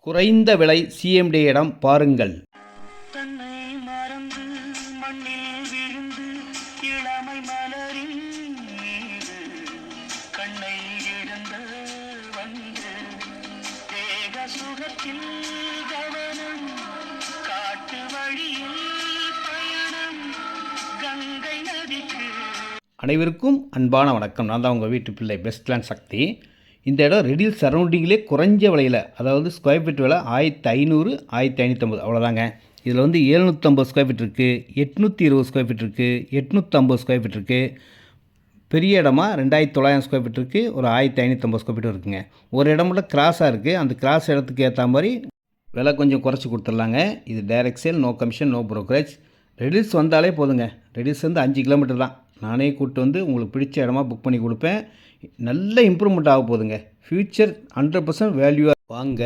குறைந்த விலை சிஎம்டி இடம் பாருங்கள். தன்னை மறந்து மண்ணில் விழுந்து இளமை மலரின் மீது கண்ணை இழந்த வந்து தேக சுகத்தில் கவனம் காட்டு வழியில் பயணம் கங்கை நதிக்கு. அனைவருக்கும் அன்பான வணக்கம். நான் தான் உங்கள் வீட்டு பிள்ளை பெஸ்ட்லேண்ட் சக்தி. இந்த இடம் ரெடில் சரௌண்டிங்கிலே குறைஞ்ச விலையில், அதாவது ஸ்கொயர் ஃபீட் விலை 1500 1550 அவ்வளோதாங்க. இதில் வந்து 750 ஸ்கொயர் ஃபீட் இருக்குது, 820 ஸ்கொயர் ஃபீட் இருக்குது, 850 ஸ்கொயர் ஃபீட் இருக்குது. பெரிய இடமா 2900 ஸ்கொயர் ஃபீட் இருக்குது, ஒரு 1550 ஸ்கொயர் ஃபீட் இருக்குங்க. ஒரு இடம் மட்டும் கிராஸாக இருக்குது. அந்த கிராஸ் இடத்துக்கு ஏற்ற மாதிரி விலை கொஞ்சம் குறைச்சி கொடுத்துட்லாங்க. இது direct sale, no commission, no brokerage. ரெடில்ஸ் வந்தாலே போதுங்க. ரெடில்ஸ் வந்து 5 கிலோமீட்டர் தான். நானே கூப்பிட்டு வந்து உங்களுக்கு பிடிச்ச இடமா புக் பண்ணி கொடுப்பேன். நல்ல இம்ப்ரூவ்மெண்ட் ஆக போகுதுங்க. ஃப்யூச்சர் 100% வேல்யூவாக வாங்க.